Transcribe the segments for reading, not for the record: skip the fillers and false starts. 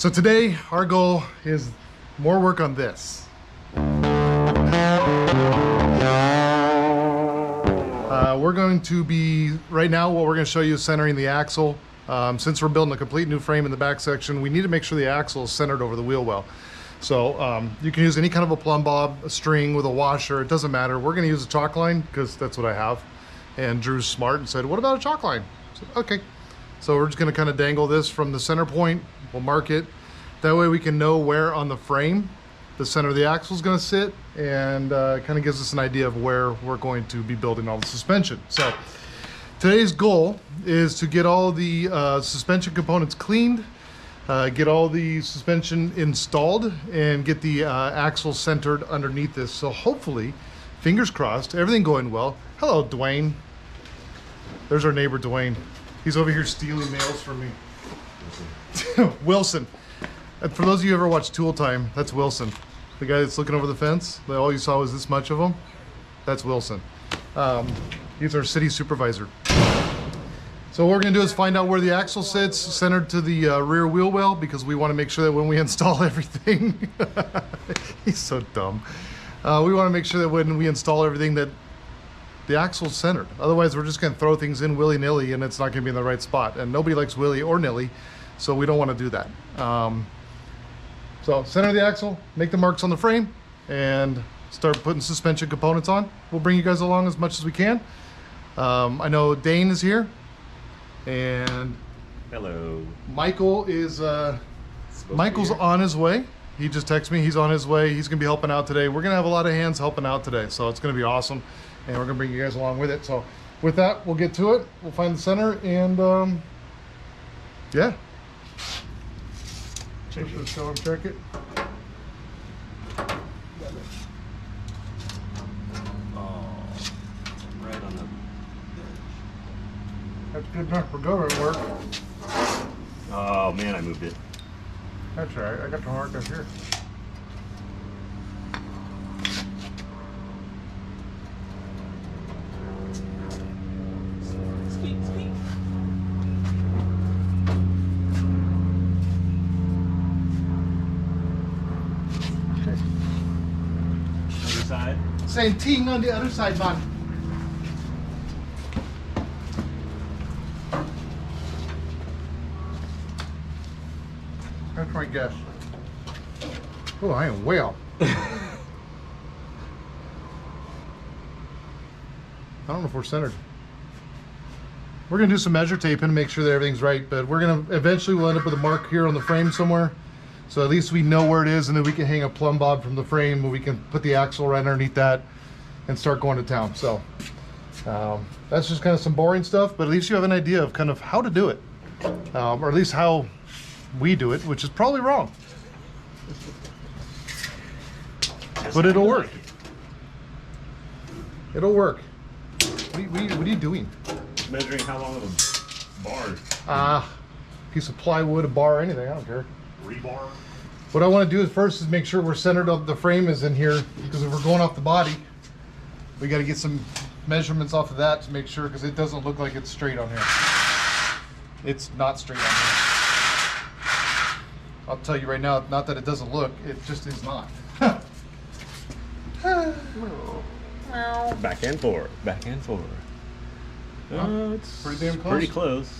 So today our goal is more work on this. We're going to be, right now what we're going to show you is centering the axle. Since we're building a complete new frame in the back section, we need to make sure the axle is centered over the wheel well. So you can use any kind of a plumb bob, a string with a washer, it doesn't matter. We're going to use a chalk line because that's what I have. And Drew's smart and said, what about a chalk line? I said, okay. So we're just going to kind of dangle this from the center point. We'll mark it. That way we can know where on the frame the center of the axle is going to sit, and kind of gives us an idea of where we're going to be building all the suspension. So today's goal is to get all the suspension components cleaned, get all the suspension installed, and get the axle centered underneath this. So hopefully, fingers crossed, everything going well. Hello, Dwayne. There's our neighbor, Dwayne. He's over here stealing mails from me. Wilson. And for those of you who ever watched Tool Time, that's Wilson. The guy that's looking over the fence. All you saw was this much of him. That's Wilson. He's our city supervisor. So what we're going to do is find out where the axle sits, centered to the rear wheel well, because we want to make sure that when we install everything, he's so dumb. We want to make sure that when we install everything that the axle's centered. Otherwise, we're just going to throw things in willy-nilly and it's not going to be in the right spot. And nobody likes willy or nilly, so we don't want to do that. So center the axle, make the marks on the frame, and start putting suspension components on. We'll bring you guys along as much as we can. I know Dane is here, and hello. Michael is Michael's on his way. He just texted me, he's on his way. He's gonna be helping out today. We're gonna have a lot of hands helping out today, so it's gonna be awesome, and we're gonna bring you guys along with it. So with that, we'll get to it. We'll find the center, and yeah. Check it. Oh, right on the edge. That's good enough for government work. Oh man, I moved it. That's all right. I got the mark up here. Squeak. Side. Same thing on the other side, man. That's my guess. Oh, I am way off. I don't know if we're centered. We're gonna do some measure taping to make sure that everything's right, but we'll end up with a mark here on the frame somewhere. So at least we know where it is, and then we can hang a plumb bob from the frame, and we can put the axle right underneath that and start going to town. So that's just kind of some boring stuff, but at least you have an idea of kind of how to do it, or at least how we do it, which is probably wrong. But it'll work. It'll work. What are you doing? Measuring how long of a bar. Piece of plywood, a bar, anything, I don't care. Rebar. What I want to do is first make sure we're centered on the frame is in here, because if we're going off the body, we got to get some measurements off of that to make sure, because it doesn't look like it's straight on here. It's not straight on here. I'll tell you right now, not that it doesn't look, it just is not. Back and forth. It's pretty damn close. Pretty close.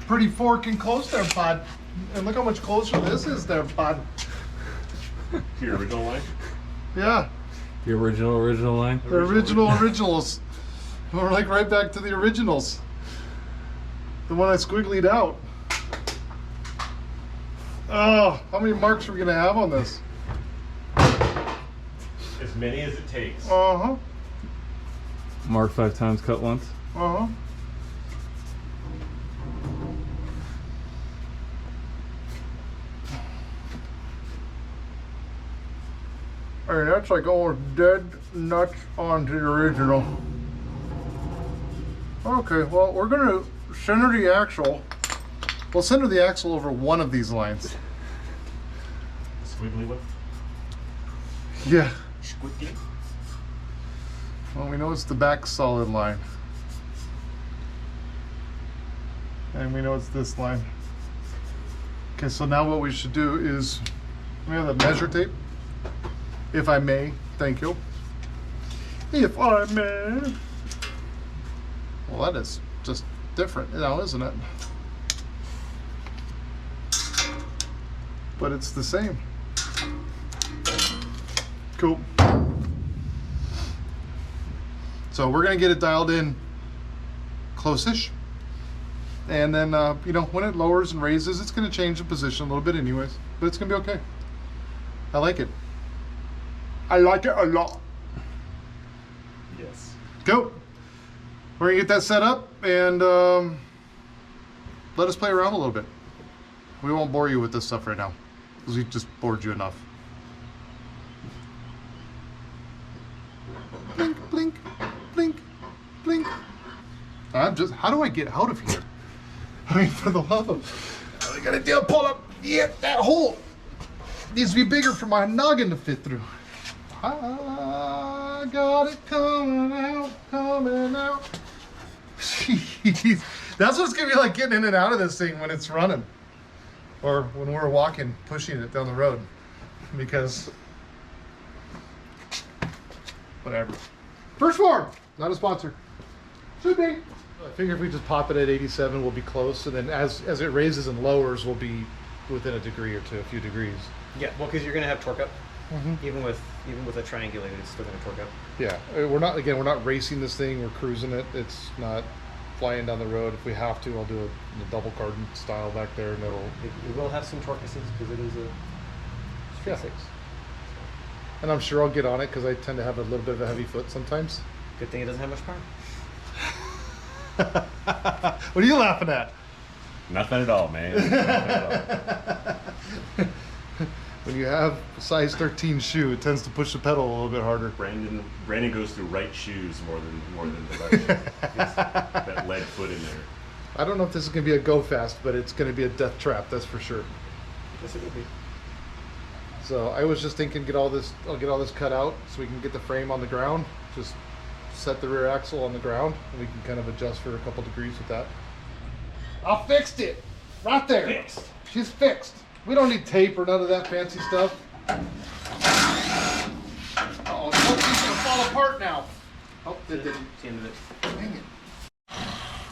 Pretty forking close there, bud. And look how much closer this is there, bud. Your original line? Yeah. The original line? The originals. We're like right back to the originals. The one I squigglied out. Oh, how many marks are we gonna have on this? As many as it takes. Uh-huh. Mark 5 times, cut once. Uh-huh. I mean, that's like going dead nuts onto the original. Okay, well, we're gonna center the axle. We'll center the axle over one of these lines. Squiggly one? Yeah. Squiggy? Well, we know it's the back solid line. And we know it's this line. Okay, so now what we should do is, we have the measure tape. If I may, thank you. If I may. Well, that is just different now, isn't it? But it's the same. Cool. So we're gonna get it dialed in close-ish. And then, you know, when it lowers and raises, it's gonna change the position a little bit anyways, but it's gonna be okay. I like it. I like it a lot. Yes. Go. We're gonna get that set up and let us play around a little bit. We won't bore you with this stuff right now because we just bored you enough. Blink, blink, blink, blink. How do I get out of here? I mean, for the love of, I gotta pull up. Yeah, that hole needs to be bigger for my noggin to fit through. I got it coming out, coming out. Jeez. That's what it's gonna be like getting in and out of this thing when it's running. Or when we're walking, pushing it down the road. Because, whatever. First Form, not a sponsor. Should be. I figure if we just pop it at 87, we'll be close. And then as it raises and lowers, we'll be within a degree or two, a few degrees. Yeah, well, because you're gonna have torque up. Even with a triangulated, it's still gonna torque up. Yeah, we're not racing this thing. We're cruising it. It's not flying down the road. If we have to, I'll do a double garden style back there, and It will have some torque assist because it is a yeah. 6. And I'm sure I'll get on it because I tend to have a little bit of a heavy foot sometimes. Good thing it doesn't have much power. What are you laughing at? Nothing at all, man. Nothing at all. When you have a size 13 shoe, it tends to push the pedal a little bit harder. Brandon goes through right shoes more than the left shoe. That lead foot in there. I don't know if this is going to be a go fast, but it's going to be a death trap, that's for sure. Yes, it will be. So I was just thinking, I'll get all this cut out so we can get the frame on the ground. Just set the rear axle on the ground, and we can kind of adjust for a couple degrees with that. I fixed it, right there. Fixed. She's fixed. We don't need tape or none of that fancy stuff. Oh, it's gonna fall apart now. Oh, it didn't. It's the end of it. Dang it.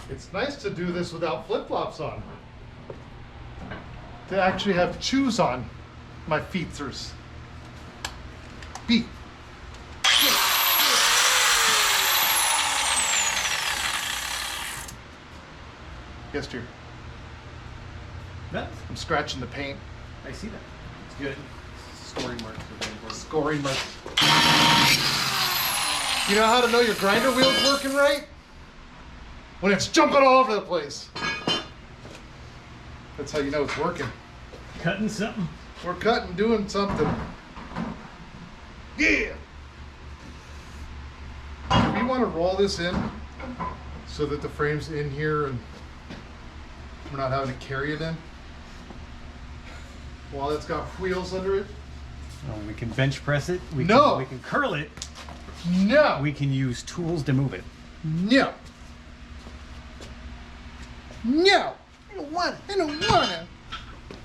It's nice to do this without flip-flops on. To actually have shoes on my feeters. Feet. Yes, dear. No, I'm scratching the paint. I see that. It's good. Scoring marks are very important. Scoring marks. You know how to know your grinder wheel's working right? When it's jumping all over the place. That's how you know it's working. Cutting something. We're cutting, doing something. Yeah! Do we want to roll this in so that the frame's in here and we're not having to carry it in? While it's got wheels under it? Oh, we can bench press it. We can curl it. No! We can use tools to move it. No! No! I don't want it. I don't want it.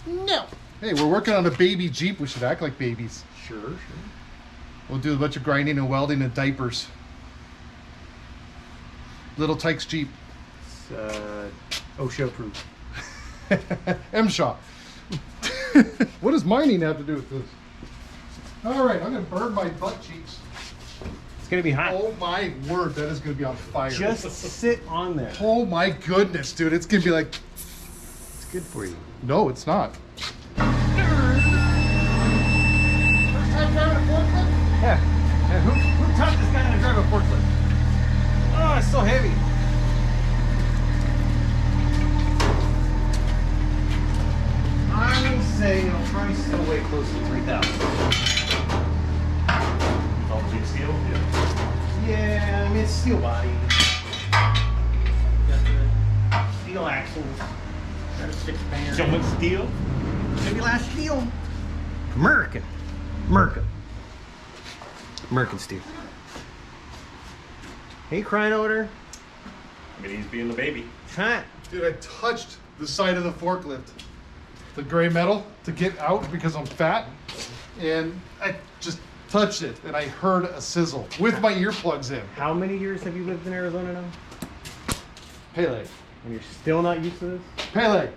No! Hey, we're working on a baby Jeep. We should act like babies. Sure. We'll do a bunch of grinding and welding and diapers. Little Tykes Jeep. It's OSHA proof. M-Shop. What does mining have to do with this? Alright, I'm going to burn my butt cheeks. It's gonna be hot. Oh my word, that is going to be on fire. Just sit on there. Oh my goodness, dude. It's going to be like... It's good for you. No, it's not. First time driving a forklift? Yeah. Who taught this guy how to drive a forklift? Oh, it's so heavy. I would say it'll probably still weigh close to 3,000. All big steel? Yeah. Yeah, I mean it's steel body. Got the steel axles. Got a 6-band. So much steel? Maybe last steel. American steel. Hey, crying odor. I mean, he's being the baby. Try it. Dude, I touched the side of the forklift. the gray metal to get out because I'm fat, and I just touched it and I heard a sizzle with my earplugs in. How many years have you lived in Arizona now? Pele. And you're still not used to this? Pele.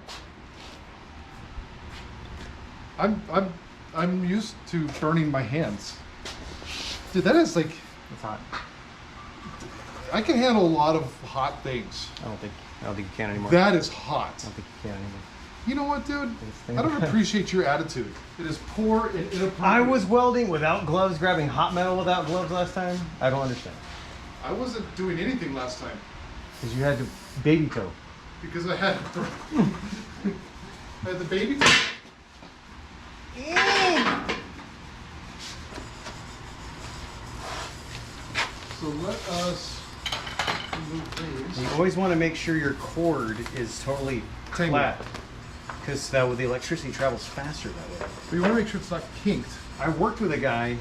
I'm used to burning my hands. Dude, that is like, It's hot. I can handle a lot of hot things. I don't think you can anymore. That is hot. I don't think you can anymore. You know what, dude? It's I don't appreciate your attitude. It is poor and inappropriate. I was welding without gloves, grabbing hot metal without gloves last time. I don't understand. I wasn't doing anything last time Because you had to baby toe. because I had I had the baby. So let us remove these. You always want to make sure your cord is totally Tangled. flat. Because that way the electricity travels faster that way. But you want to make sure it's not kinked. I worked with a guy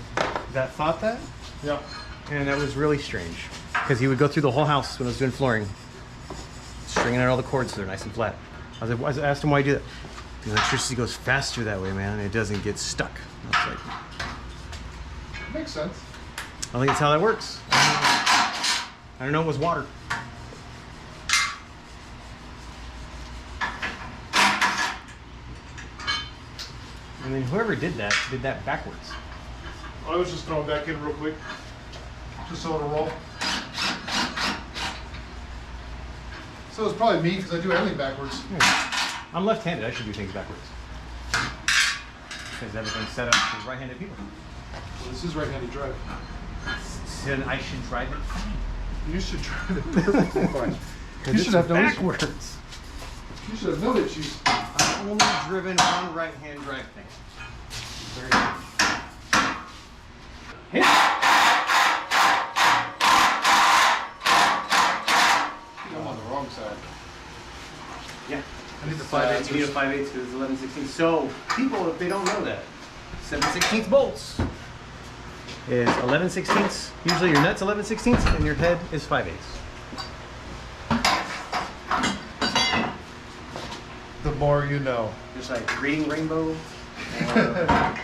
that thought that, Yeah. and that was really strange. Because he would go through the whole house when I was doing flooring, stringing out all the cords so they're nice and flat. I asked him why you do that. The electricity goes faster that way, man, and it doesn't get stuck. I was like, Makes sense. I think that's how that works. I don't know, it was water. And then whoever did that backwards. I was just throwing back in real quick, just so it'll roll. So it's probably me because I do everything backwards. I'm left-handed, I should do things backwards. Because everything's set up for right-handed people. Well, this is right-handed drive. Then I should drive it fine. You should drive it perfectly fine. You should have no issues. backwards. You should have no issues. I've only driven one right-hand drive thing. Very good. Hit. I'm on the wrong side. Yeah. I need the 5/8. You need a 5/8 because it's 11/16. So people, if they don't know that, 7/16 bolts is 11/16. Usually your nut's 11/16 and your head is 5/8. The more you know. Just like reading Rainbow. Or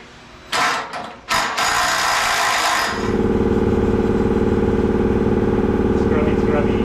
Scrubby.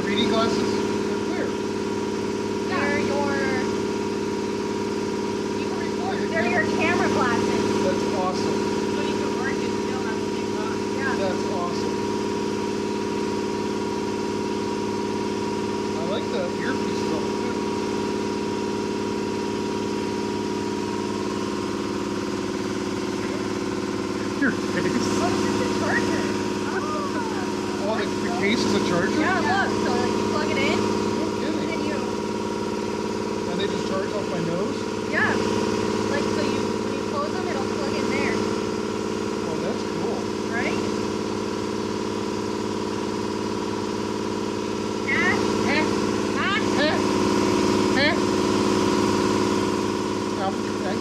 3D glasses? They're clear. They're your. You can record. They're your camera glasses. That's awesome. So you can work and still have the same box. Yeah. That's awesome. I like the earpieces on it too. Your face. Oh, this is a charger. Oh, the case is a charger? Yeah, look. So like you plug it in, No and kidding. then you. And they just charge off my nose? Yeah. Like so you when you close them, it'll plug in there, Oh, that's cool. right? Yeah.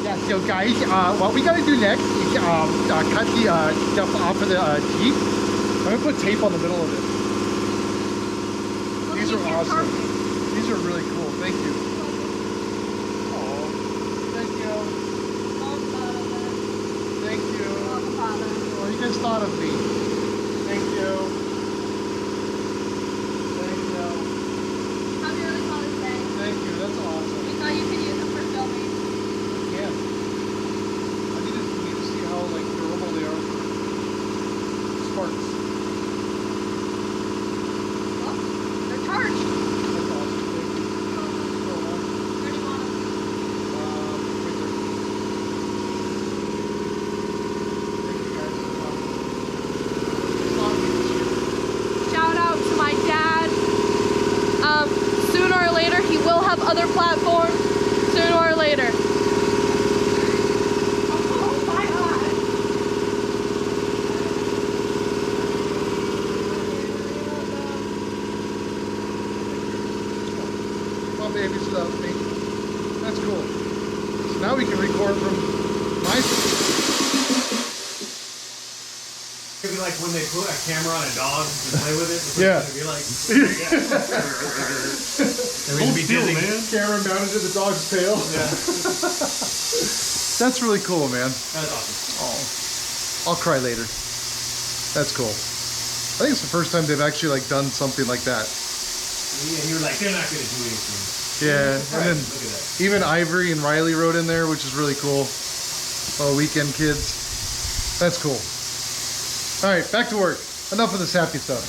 Yeah, so guys, what we gotta do next is cut the stuff off of the Jeep. I'm gonna put tape on the middle of it. Well, These then are you can't awesome. charge it. These are really cool. Thank you. Oh, thank you. Thank you. Oh, you guys thought of me. Thank you. Thank you. Happy early Father's Day. Thank you. That's awesome. We thought you could use them for filming. Yeah. I need to see how like durable they are for sparks. Well, they're charged. That's awesome. Thank you. So much. Where do you want them? Right there. Thank you guys. It's not me this year. Shout out to my dad. Sooner or later, he will have other platforms. Sooner or later. Oh my God. My babies love me. That's cool. So now we can record from my. It'd be like when they put a camera on a dog and play with it. Yeah. It'd be like. It'd be Still, dizzy. man. Camera mounted to the dog's tail. That's really cool, man. That's awesome. Oh, I'll cry later. That's cool. I think it's the first time they've actually like done something like that. And you're like, they're not gonna do anything. Yeah, Right, and then look at that. even Ivory and Riley rode in there, which is really cool. Oh, weekend kids. That's cool. All right, back to work. Enough of this happy stuff.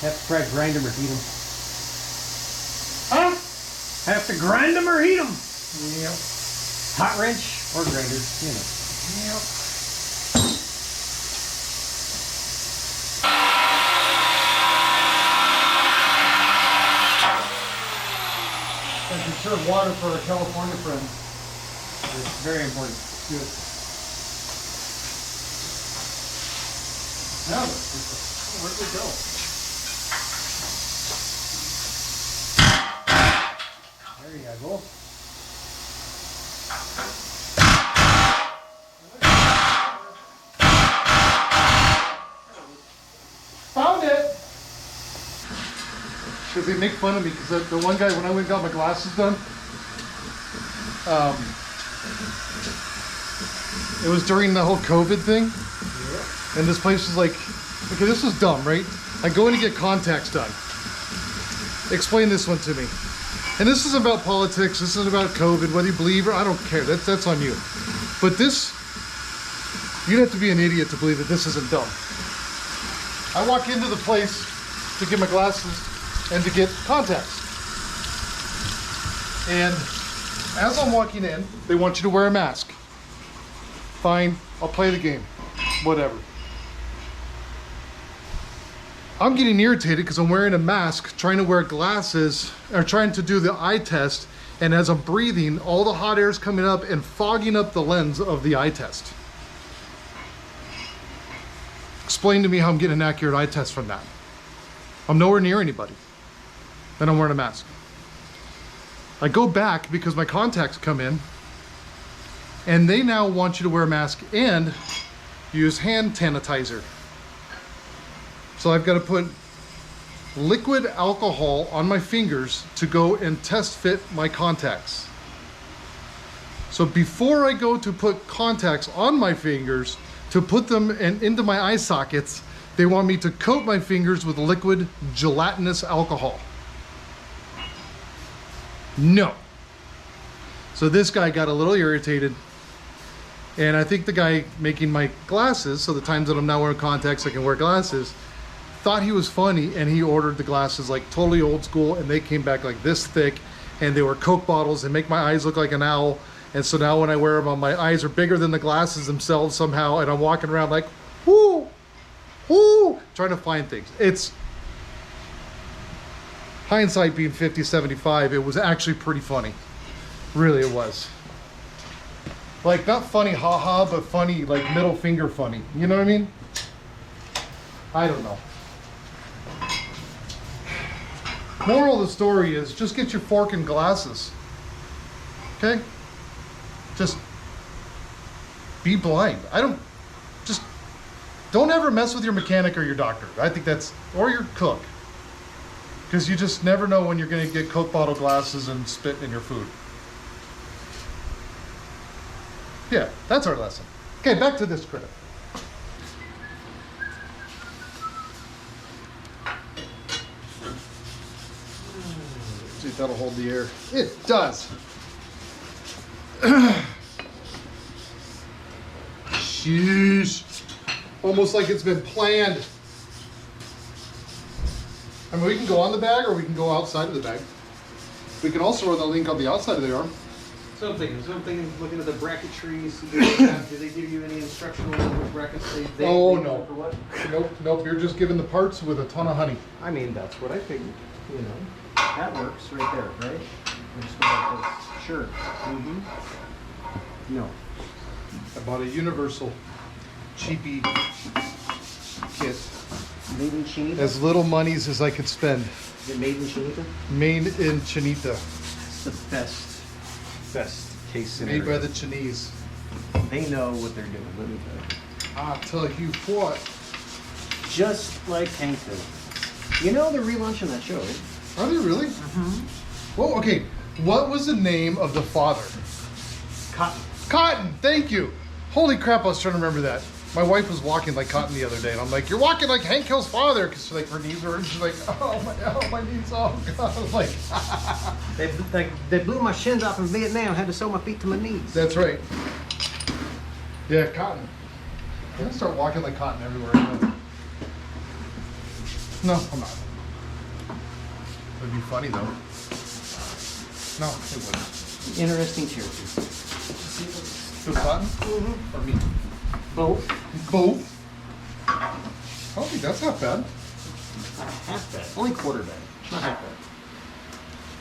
Have to try to grind them or heat them. Huh? Have to grind them or heat them. Yep. Hot wrench or grinder, you know. Yep. I conserve water for our California friends. It's very important. Good. Now, where'd we go? There you go. Found it! Because they make fun of me, because the one guy, when I went and got my glasses done, it was during the whole COVID thing, and this place was like, okay, this is dumb, right? I go in to get contacts done. Explain this one to me. And this isn't about politics, this isn't about COVID, whether you believe or I don't care, that's on you. But this, you'd have to be an idiot to believe that this isn't dumb. I walk into the place to get my glasses and to get contacts. And as I'm walking in, they want you to wear a mask. Fine, I'll play the game, whatever. I'm getting irritated because I'm wearing a mask, trying to wear glasses, or trying to do the eye test, and as I'm breathing, all the hot air is coming up and fogging up the lens of the eye test. Explain to me how I'm getting an accurate eye test from that. I'm nowhere near anybody, and I'm wearing a mask. I go back because my contacts come in, and they now want you to wear a mask and use hand sanitizer. So I've got to put liquid alcohol on my fingers to go and test fit my contacts. So before I go to put contacts on my fingers to put them into my eye sockets, they want me to coat my fingers with liquid gelatinous alcohol. No. So this guy got a little irritated, and I think the guy making my glasses, so the times that I'm now wearing contacts I can wear glasses, thought he was funny, and he ordered the glasses like totally old school, and they came back like this thick, and they were Coke bottles and make my eyes look like an owl. And so now when I wear them on, my eyes are bigger than the glasses themselves somehow, and I'm walking around like, whoo, whoo, trying to find things. It's hindsight being 50-75, it was actually pretty funny. Really, it was. Like, not funny haha, but funny, like middle finger funny. You know what I mean? I don't know. Moral of the story is just get your fork and glasses. Okay? Just be blind. Don't ever mess with your mechanic or your doctor. I think that's, or your cook. Because you just never know when you're going to get Coke bottle glasses and spit in your food. Yeah, that's our lesson. Okay, back to this critter. See if that'll hold the air. It does. Sheesh. Almost like it's been planned. I mean, we can go on the bag or we can go outside of the bag. We can also run the link on the outside of the arm. So I'm thinking, looking at the bracketries, do they give you any instructions on which brackets they Oh, use no. for what? Nope, you're just given the parts with a ton of honey. I mean, that's what I figured, you know. That works right there, right? I just go like this. Sure. Mm-hmm. No. I bought a universal cheapy kit. Made in Chinita? As little monies as I could spend. Is it made in Chinita? Made in Chinita. It's the best case scenario. Made by the Chinese. They know what they're doing, let me tell you. I'll tell you what. Just like Hank did. You know they're relaunching that show, right? Are they really? Mm-hmm. Well, okay. What was the name of the father? Cotton. Cotton, thank you. Holy crap, I was trying to remember that. My wife was walking like Cotton the other day, and I'm like, you're walking like Hank Hill's father, because like her knees are, and she's like, oh my knees, oh God. I was like, They blew my shins off in Vietnam, had to sew my feet to my knees. that's right. Yeah, Cotton. I'm gonna start walking like Cotton everywhere I go. No, I'm not. It'd be funny though. No, it wouldn't. Interesting characters. The button? Or me? Both. Both. Oh, that's not bad. Half bad. Only quarter bad. Not half bad.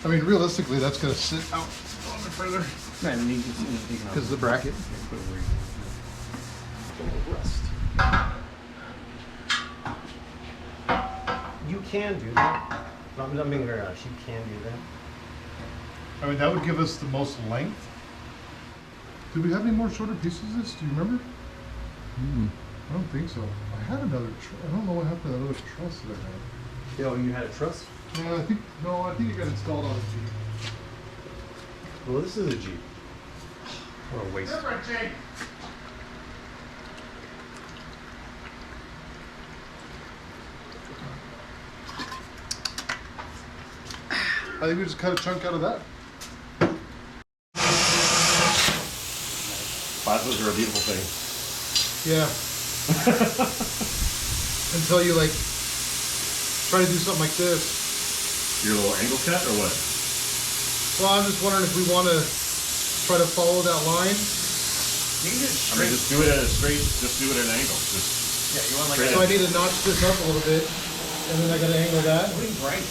I mean, realistically, that's gonna sit out a little bit further. Right, and you can see Because of the bracket. Rust. You can do that. I'm being very honest. You can do that. I mean, that would give us the most length. Did we have any more shorter pieces of this? Do you remember? I don't think so. I had another. I don't know what happened to that other truss that I had. Yo, you had a truss? Yeah, I think it got installed on a Jeep. Well, this is a Jeep. What a waste. Jake. I think we just cut a chunk out of that. Plasmas are a beautiful thing. Yeah. Until you like try to do something like this. Your little angle cut or what? Well, I'm just wondering if we want to try to follow that line. You can just I mean, just do it at a straight. Just do it at an angle. Just yeah, you want like straight So I need to notch this up a little bit, and then I got to angle that. What are you grinding?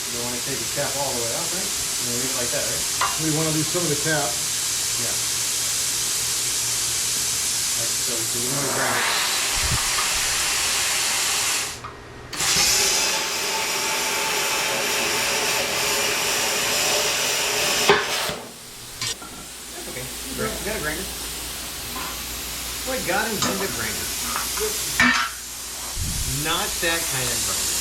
You don't want to take the cap all the way out, right? You leave it like that, right? We want to leave some of the cap. Yeah. So you want to grind it. That's okay. You got a grinder. Boy, God intended a grinder. Not that kind of grinder.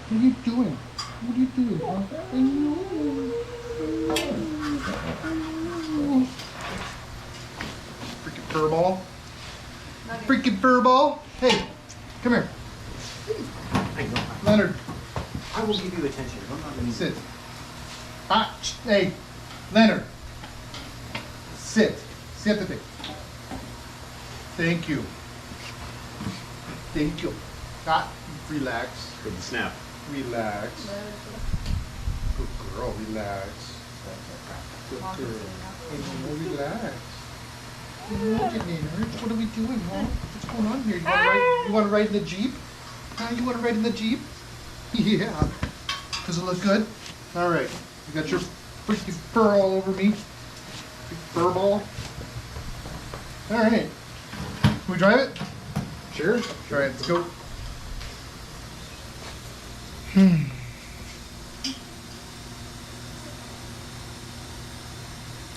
What are you doing? What are you doing, huh? Freaking furball. Freaking furball. Hey, come here. I know. Leonard, I will give you attention. I'm not going to sit. Ah, hey, Leonard. Sit. Siéntate. Thank you. Thank you. Ah, relax. with the snap. Relax. Good girl, relax. Good girl. Oh, relax. What are we doing, huh? What's going on here? You want to ride in the Jeep? Huh? You want to ride in the Jeep? Yeah. Does it look good? All right. You got your freaking fur all over me. Big fur ball. All right. Can we drive it? Sure. All right, let's go.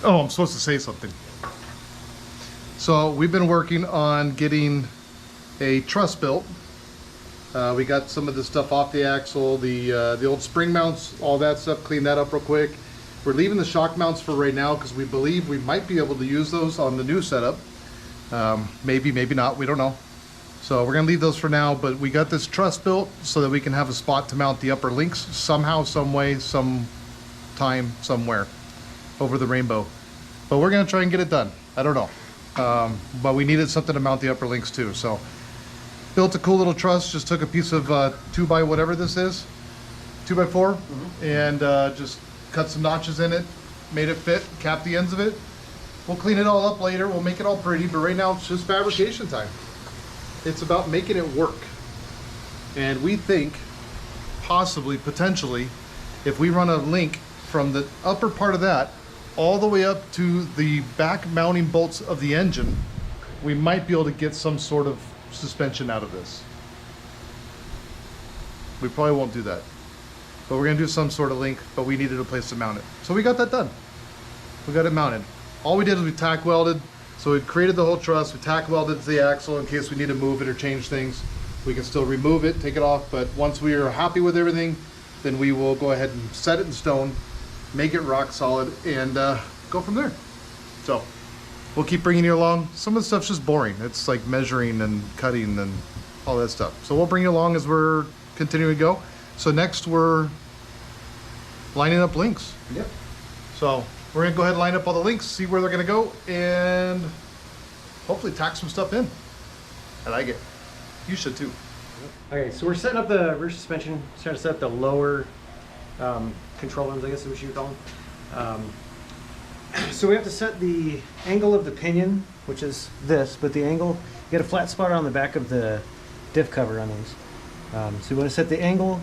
Oh, I'm supposed to say something. So we've been working on getting a truss built. We got some of the stuff off the axle, the old spring mounts, all that stuff, cleaned that up real quick. We're leaving the shock mounts for right now because we believe we might be able to use those on the new setup. Maybe, maybe not, we don't know. So we're gonna leave those for now, but we got this truss built so that we can have a spot to mount the upper links somehow, some way, some time, somewhere over the rainbow. But we're gonna try and get it done. I don't know. But we needed something to mount the upper links too. So built a cool little truss, just took a piece of 2x whatever this is, 2x4, and just cut some notches in it, made it fit, capped the ends of it. We'll clean it all up later, we'll make it all pretty, but right now it's just fabrication time. It's about making it work. And we think, possibly, potentially, if we run a link from the upper part of that all the way up to the back mounting bolts of the engine, we might be able to get some sort of suspension out of this. We probably won't do that, but we're gonna do some sort of link, but we needed a place to mount it. So we got that done. We got it mounted. All we did was we tack welded. So we created the whole truss, we tack welded to the axle in case we need to move it or change things. We can still remove it, take it off, but once we are happy with everything, then we will go ahead and set it in stone, make it rock solid, and go from there. So we'll keep bringing you along. Some of the stuff's just boring. It's like measuring and cutting and all that stuff. So we'll bring you along as we're continuing to go. So next we're lining up links. Yep. So we're gonna go ahead and line up all the links, see where they're gonna go, and hopefully tack some stuff in. I like it. You should too. Okay, so we're setting up the rear suspension, trying to set up the lower control arms, I guess is what you would call them. So we have to set the angle of the pinion, which is this, but the angle, you get a flat spot on the back of the diff cover on these. So you want to set the angle,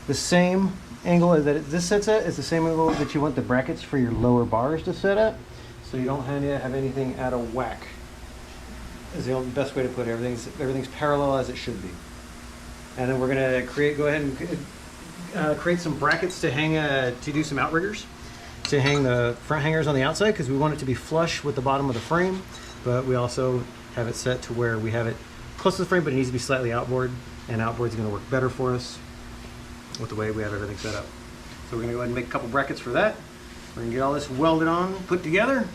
the same angle that this sets at is the same angle that you want the brackets for your lower bars to set at, so you don't have anything out of whack. Is the best way to put it. Everything's parallel as it should be. And then we're gonna go ahead and create some brackets to hang to do some outriggers, to hang the front hangers on the outside, because we want it to be flush with the bottom of the frame, but we also have it set to where we have it close to the frame, but it needs to be slightly outboard, and outboard's gonna work better for us with the way we have everything set up. So we're gonna go ahead and make a couple brackets for that. We're gonna get all this welded on, put together,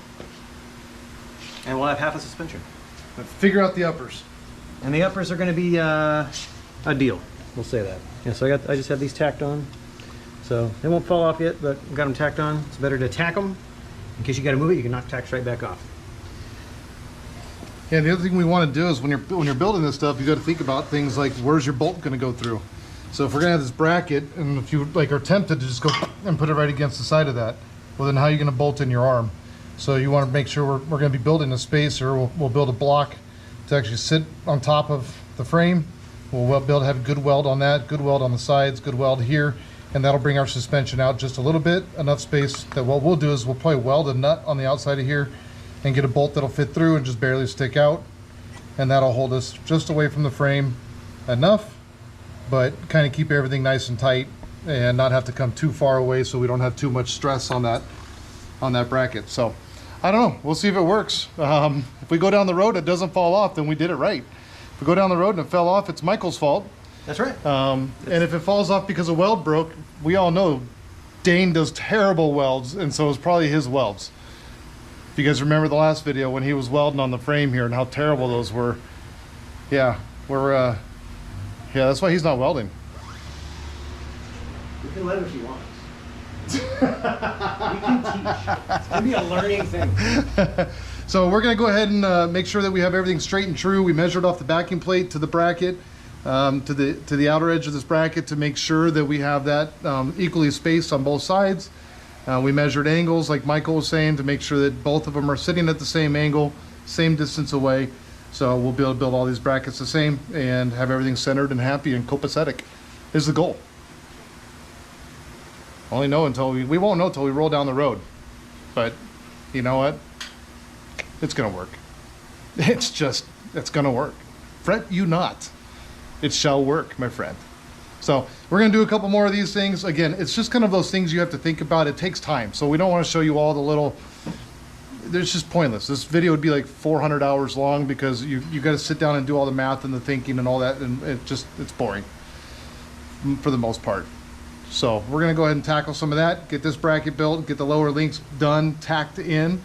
and we'll have half a suspension. Figure out the uppers. And the uppers are gonna be a deal, we'll say that. Yeah, so I just have these tacked on. So they won't fall off yet, but got them tacked on. It's better to tack them. In case you gotta move it, you can knock tacks right back off. Yeah, the other thing we want to do is when you're building this stuff, you got to think about things like where's your bolt going to go through. So if we're going to have this bracket, and if you like are tempted to just go and put it right against the side of that, well then how are you going to bolt in your arm? So you want to make sure we're going to be building a spacer. We'll build a block to actually sit on top of the frame. We'll be able to have a good weld on that, good weld on the sides, good weld here, and that'll bring our suspension out just a little bit, enough space that what we'll do is we'll probably weld a nut on the outside of here and get a bolt that'll fit through and just barely stick out, and that'll hold us just away from the frame enough, but kind of keep everything nice and tight and not have to come too far away so we don't have too much stress on that bracket. So I don't know, we'll see if it works. If we go down the road and it doesn't fall off, then we did it right. If we go down the road and it fell off, it's Michael's fault. That's right. And if it falls off because a weld broke, we all know Dane does terrible welds, and so it's probably his welds. If you guys remember the last video when he was welding on the frame here and how terrible those were. Yeah, yeah, that's why he's not welding. You can let him if you want. We can teach. It's gonna be a learning thing. So we're gonna go ahead and make sure that we have everything straight and true. We measured off the backing plate to the bracket, to the outer edge of this bracket to make sure that we have that equally spaced on both sides. We measured angles, like Michael was saying, to make sure that both of them are sitting at the same angle, same distance away. So we'll be able to build all these brackets the same and have everything centered and happy and copacetic is the goal. Only know until we won't know until we roll down the road. But you know what? It's gonna work. It's gonna work. Fret you not. It shall work, my friend. So we're gonna do a couple more of these things. Again, it's just kind of those things you have to think about. It takes time. So we don't wanna show you all the little, it's just pointless. This video would be like 400 hours long because you gotta sit down and do all the math and the thinking and all that, and it's boring for the most part. So we're gonna go ahead and tackle some of that, get this bracket built, get the lower links done, tacked in,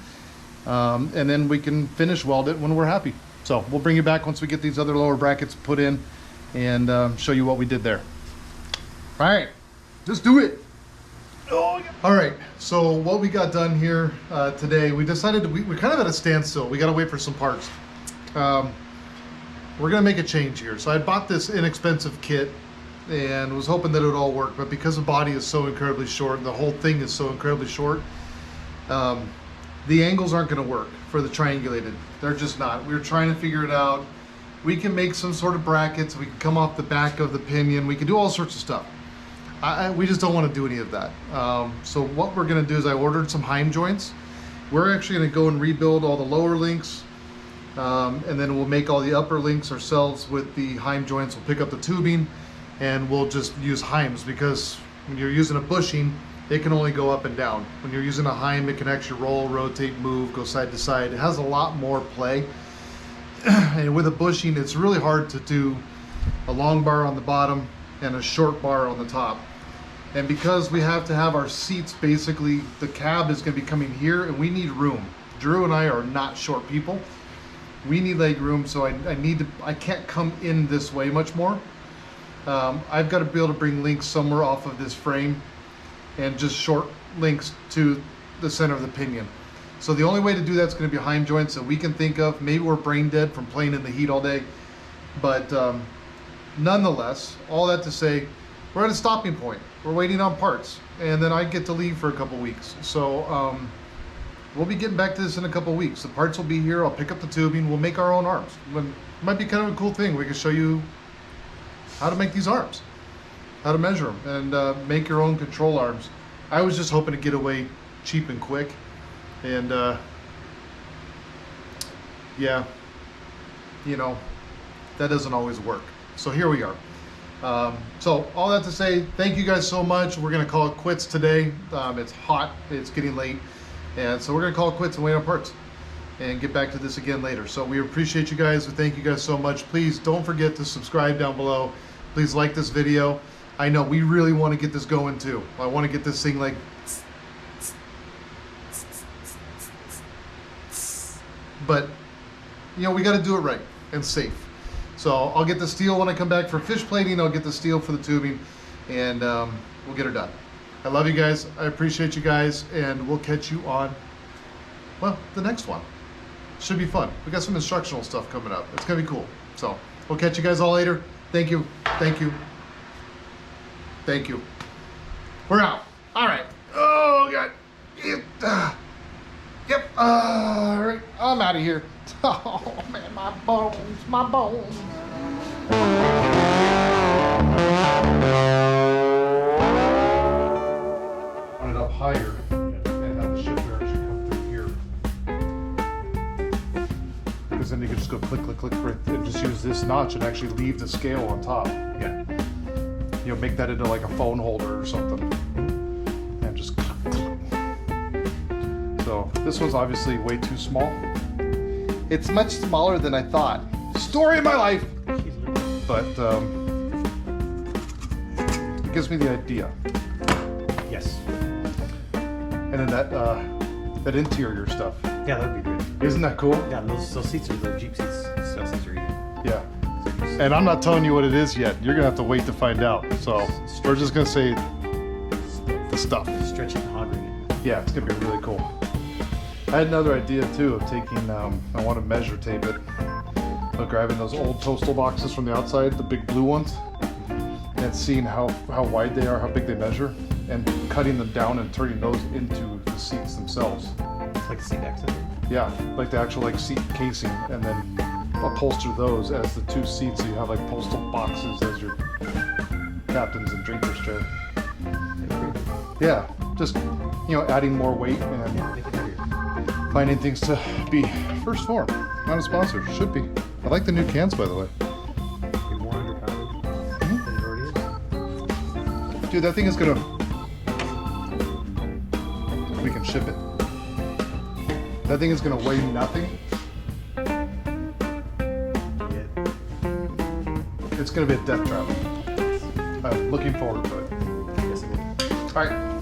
and then we can finish weld it when we're happy. So we'll bring you back once we get these other lower brackets put in and show you what we did there. All right, let's do it. Oh, yeah. All right, so what we got done here today, we decided we're kind of at a standstill. We got to wait for some parts. We're gonna make a change here. So I bought this inexpensive kit and was hoping that it would all work, but because the body is so incredibly short and the whole thing is so incredibly short, the angles aren't gonna work for the triangulated. They're just not. We were trying to figure it out. We can make some sort of brackets. We can come off the back of the pinion. We can do all sorts of stuff. We just don't want to do any of that. So what we're gonna do is I ordered some Heim joints. We're actually gonna go and rebuild all the lower links, and then we'll make all the upper links ourselves with the Heim joints. We'll pick up the tubing and we'll just use Heims, because when you're using a bushing, it can only go up and down. When you're using a Heim, it can actually roll, rotate, move, go side to side. It has a lot more play. And with a bushing, it's really hard to do a long bar on the bottom and a short bar on the top. And because we have to have our seats, basically the cab is going to be coming here and we need room. Drew and I are not short people. We need leg room, so I can't come in this way much more. I've got to be able to bring links somewhere off of this frame and just short links to the center of the pinion. So the only way to do that's going to be Heim joints that we can think of. Maybe we're brain dead from playing in the heat all day, but nonetheless, all that to say, we're at a stopping point. We're waiting on parts, and then I get to leave for a couple weeks. So we'll be getting back to this in a couple weeks. The parts will be here. I'll pick up the tubing. We'll make our own arms. It might be kind of a cool thing. We can show you how to make these arms, how to measure them, and make your own control arms. I was just hoping to get away cheap and quick, and yeah, you know, that doesn't always work. So here we are. So all that to say, thank you guys so much. We're gonna call it quits today. It's hot, it's getting late, and so we're gonna call it quits and wait on parts and get back to this again later. So we appreciate you guys. We thank you guys so much. Please don't forget to subscribe down below. Please like this video. I know we really want to get this going too. I want to get this thing like, but you know, we got to do it right and safe. So I'll get the steel when I come back for fish plating. I'll get the steel for the tubing, and we'll get her done. I love you guys. I appreciate you guys, and we'll catch you on, well, the next one. Should be fun. We got some instructional stuff coming up. It's gonna be cool. So we'll catch you guys all later. Thank you. Thank you. Thank you. We're out. All right. Oh God. Yep. All right. I'm out of here. Oh man, my bones. My bones. Run it up higher and have the shifter actually come through here. Because then you can just go click, click, click, right, and just use this notch and actually leave the scale on top. Yeah. You know, make that into like a phone holder or something. And just click, click. So this one's obviously way too small. It's much smaller than I thought. Story of my life! But it gives me the idea. Yes. And then that interior stuff. Yeah, that'd be good. Isn't that cool? Yeah, those seats are the Jeep seats. Those seats are easy. Yeah. And I'm not telling you what it is yet. You're gonna have to wait to find out. So we're just gonna say the stuff. Stretch it and hog ring it. Yeah, it's gonna be really cool. I had another idea too of taking, I want to measure tape it, but grabbing those old postal boxes from the outside, the big blue ones, and seeing how wide they are, how big they measure, and cutting them down and turning those into the seats themselves. Like the seat backs in there. Yeah, like the actual like seat casing, and then upholster those as the two seats, so you have like postal boxes as your captain's and drinker's chair. Yeah, just, you know, adding more weight and finding things to be first form. Not a sponsor, should be. I like the new cans, by the way. Be more underpowered than it already is. Dude, that thing is gonna, we can ship it. That thing is gonna weigh nothing. It's gonna be a death trap. I'm looking forward to it. Yes, it will. All right.